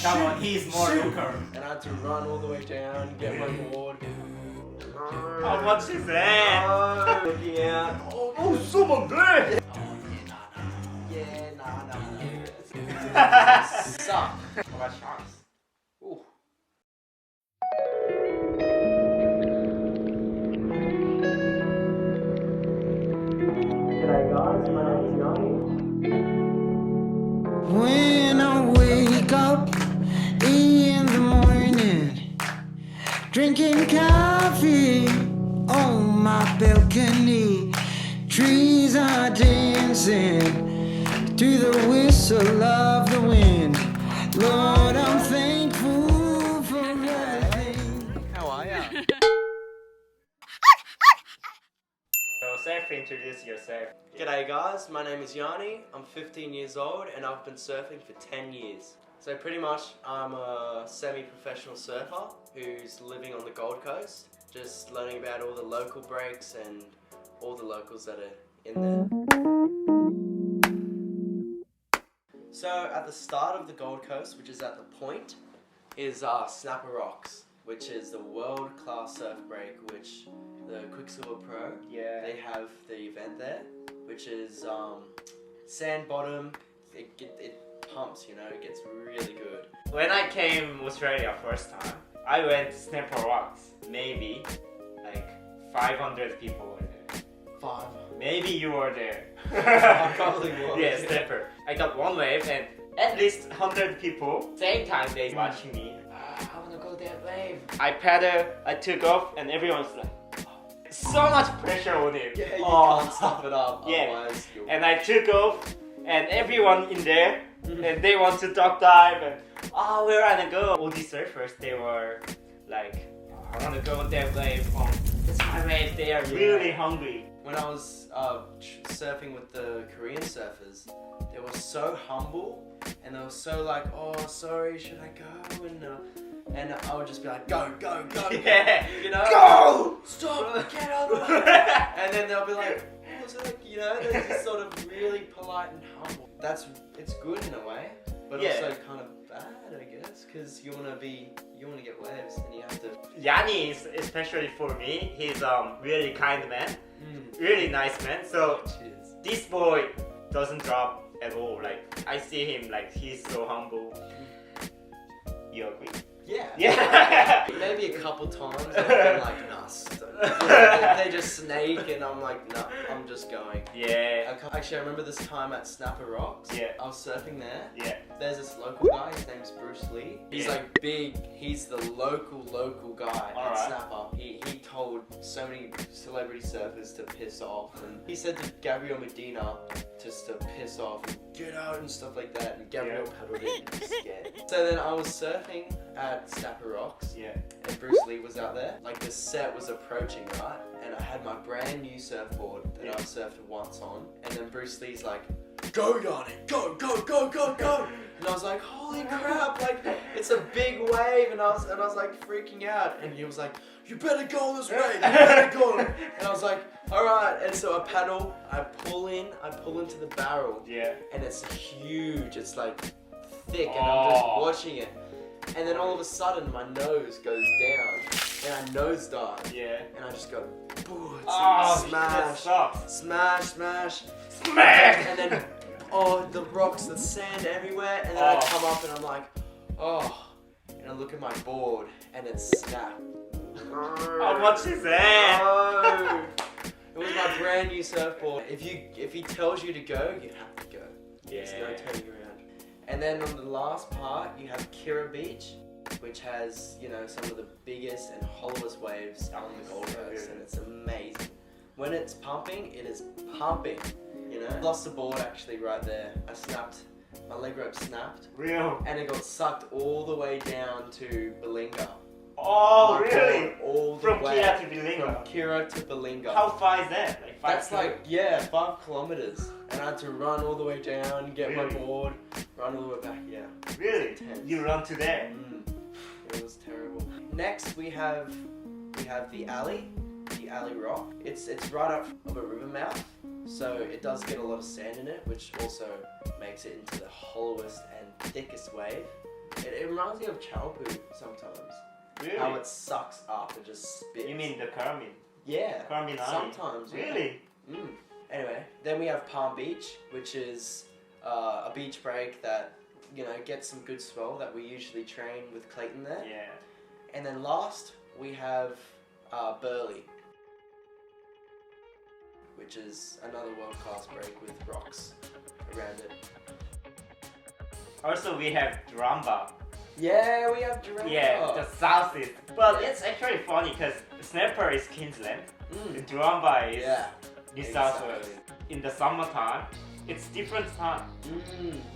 Come on, he's more looker. And I had to run all the way down, get my board. How much is that? Looking out. Oh, someone there! Yeah, nah. Suck. How about sharks? Ooh. G'day guys, my name's Yani. When I wake up in the morning, drinking coffee on my balcony, trees are dancing to the whistle of the wind. Lord, I'm thankful for everything. How are ya? So self-introduce yourself. G'day guys, my name is Yani. I'm 15 years old and I've been surfing for 10 years. So pretty much I'm a semi-professional surfer who's living on the Gold Coast, just learning about all the local breaks and all the locals that are in there. So at the start of the Gold Coast, which is at the point, is Snapper Rocks, which is the world-class surf break, which the Quicksilver Pro, they have the event there, which is sand bottom. It pumps, you know, it gets really good. When I came to Australia first time, I went to Snapper Rocks. Maybe like 500 people were there. 5. Maybe you were there. I probably was. Yeah, Snapper. I got one wave and at least 100 people, same time they watching me. I wanna go that wave. I paddle, I took off and everyone's like, so much pressure on it. Yeah, you can't stop it up. Yeah. Otherwise you'll... And I took off and everyone in there and they want to duck dive and where I wanna go. All these surfers, they were like, I wanna go on that wave. That's my wave. They are really hungry. When I was surfing with the Korean surfers, they were so humble and they were so like, oh, sorry, should I go? And I would just be like, go, Yeah. you know? Go! Stop, get out of the way. And then they'll be like, oh, so like, you know, they're just sort of really polite and humble. It's good in a way, but also kind of bad, I guess, because you want to get waves and you have to... Yani is, especially for me, he's really kind man, really nice man. So Cheers. this boy doesn't drop at all. Like I see him, like he's so humble. You agree? Yeah. Yeah. Maybe a couple times I've been like, nah, they just snake and I'm like, nah, I'm just going. Yeah. Actually, I remember this time at Snapper Rocks. Yeah. I was surfing there. Yeah. There's this local guy, his name's Bruce Lee. He's like big, he's the local guy at Snapper. He told so many celebrity surfers to piss off. And he said to Gabriel Medina just to piss off and get out and stuff like that. And Gabriel paddled in and was scared. So then I was surfing at Snapper Rocks. Yeah. And Bruce Lee was out there. Like the set was approaching, right? And I had my brand new surfboard that I surfed once on. And then Bruce Lee's like, go Yanni, go. And I was like, holy crap, like it's a big wave. And I was like freaking out. And he was like, you better go this way, you better go. And I was like, all right. And so I paddle, I pull into the barrel. Yeah. And it's huge, it's like thick and I'm just watching it. And then all of a sudden my nose goes down and I nosedive. Yeah. And I just go, boo, smash. And then, the rocks, the sand everywhere. And then I come up and I'm like, and I look at my board and it's snapped. How much is that? Oh, it was my brand new surfboard. If he tells you to go, you have to go. There's no turning around. And then on the last part, you have KIRRRA Beach, which has, you know, some of the biggest and hollowest waves on the Gold Coast, and it's amazing. When it's pumping, it is pumping, you know. I lost the board actually right there. My leg rope snapped. Real? And it got sucked all the way down to BULEIGH. Oh, really? All the From way. KIRRA to BULEIGH? From KIRRRA to BULEIGH. How far is that? Like 5 That's kilometers? like, 5 kilometers. And I had to run all the way down, get my board, run all the way back, Really? Intense. You run to there? It was terrible. Next we have the alley rock. It's right up of a river mouth, so it does get a lot of sand in it, which also makes it into the hollowest and thickest wave. It reminds me of chow poo sometimes. Really? How it sucks up and just spits. You mean the currumbin? Yeah. Currumbin Ali? Sometimes. Yeah. Really? Anyway, then we have Palm Beach, which is a beach break that, you know, gets some good swell that we usually train with Clayton there. Yeah. And then last, we have BULEIGH, which is another world-class break with rocks around it. Also, we have DURANBAH. Yeah, we have DURANBAH. Yeah, the southeast. But Yeah. it's actually funny because Snapper is Queensland, Mm. and DURANBAH is Yeah. New Exactly. South Wales. In the summertime, it's different time.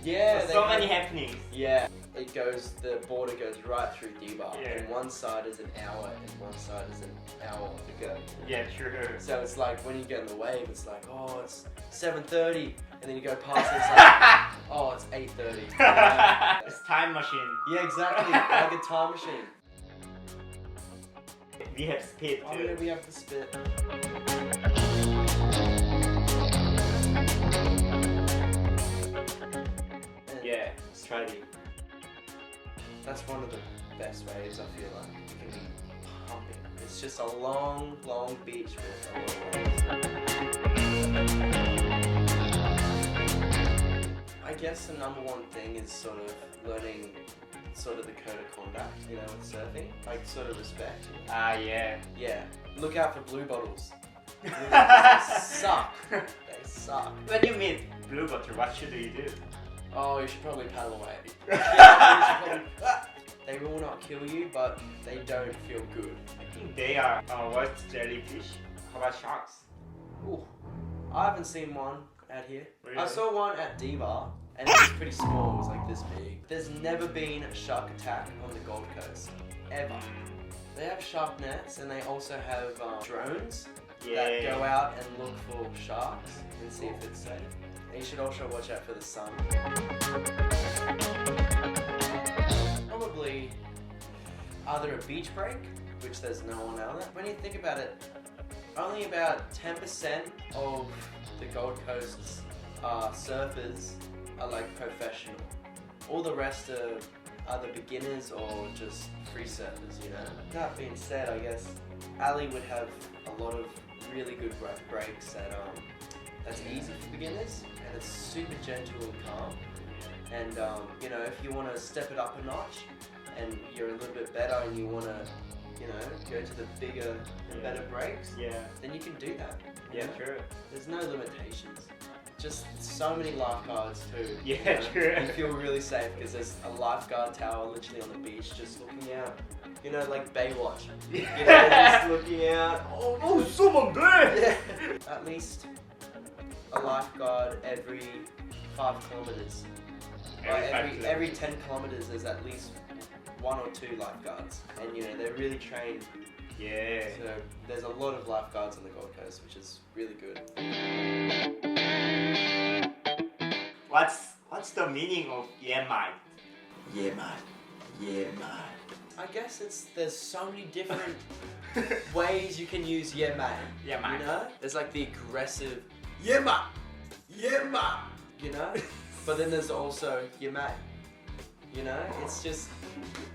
Yeah. So, they so have- many happenings. Yeah, it goes. The border goes right through D-BAH, Yeah. and one side is an hour, and one side is an hour to go. Yeah, true. So it's like when you get in the wave, it's like, oh, it's 7:30, and then you go past it, it's like, oh, it's 8:30. Yeah. It's time machine. Yeah, exactly, like a time machine. We have speed Oh too. yeah, we have the spit. And Yeah, STRADY. that's one of the best waves. I feel like it can be pumping. It's just a long, long beach with a lot of waves. I guess the number one thing is sort of learning sort of the code of conduct, you know, with surfing, like sort of respect. Ah, yeah. Yeah, look out for blue bottles. Blue bottles suck. They suck. When you meet blue bottle, what should you do? Oh, you should probably paddle away. Yeah, they will not kill you, but they don't feel good. I think they are worst jellyfish. How about sharks? Ooh, I haven't seen one out here. Really? I saw one at D-BAH, and it was pretty small. It was like this big. There's never been a shark attack on the Gold Coast, ever. They have shark nets, and they also have drones that go out and look for sharks and see if it's safe. And you should also watch out for the sun. Probably either a beach break, which there's no one out there. When you think about it, only about 10% of the Gold Coast's surfers are like professional. All the rest are either beginners or just free surfers, you know. That being said, I guess ALLEY would have a lot of really good breaks that's easy for beginners, and it's super gentle and calm. And you know, if you want to step it up a notch and you're a little bit better and you want to, you know, go to the bigger and better breaks, then you can do that. you Yeah, know? true. There's no limitations. Just so many lifeguards too. Yeah, you know? true. You feel really safe because there's a lifeguard tower literally on the beach just looking out. You know, like Baywatch. You know, just looking out. Oh, someone there! Yeah. At least a lifeguard every 5 kilometers. Every 10 kilometers there's at least 1 or 2 lifeguards. And you know, they're really trained. Yeah. So there's a lot of lifeguards on the Gold Coast, which is really good. What's the meaning of Yani? Yeah, man. Yeah, man. I guess there's so many different ways you can use yeah, man. Yeah, man. You know? There's like the aggressive yeah, man. Yeah, man. You know? But then there's also yeah, man. You know? It's just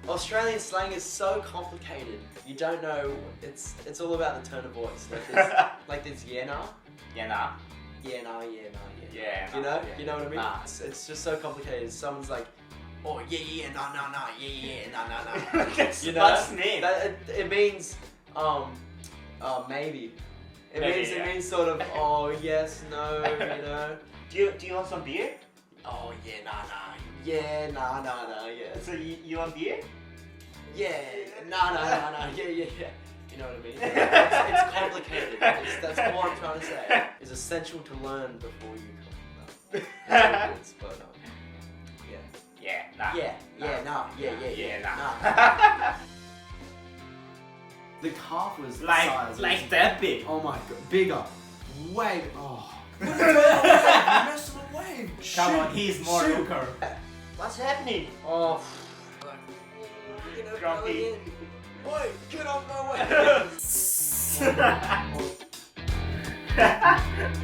Australian slang is so complicated. You don't know. It's all about the tone of voice. Like there's yeah, nah. Yeah, nah. Yeah, nah, yeah, nah, yeah. Yeah. You know? Yeah. You know what I mean? Nah. It's just so complicated. Someone's like, oh, yeah, nah, yeah, nah. That's You know? what's name? That, it means, maybe. It means sort of, oh, yes, no, you know? Do you want some beer? Oh, yeah, nah. Yeah, nah, yeah. So you want beer? Yeah, nah, yeah. You know what I mean? It's complicated. That's all I'm trying to say. It's essential to learn before you come. But, yeah. Yeah, nah. Yeah, nah. nah. The calf was Like that big. Oh my god, bigger. Way. Oh. Mess of a wave. Come on, he's more shoot. looker. What's happening? Oh. Grumpy. Boy, get off my way.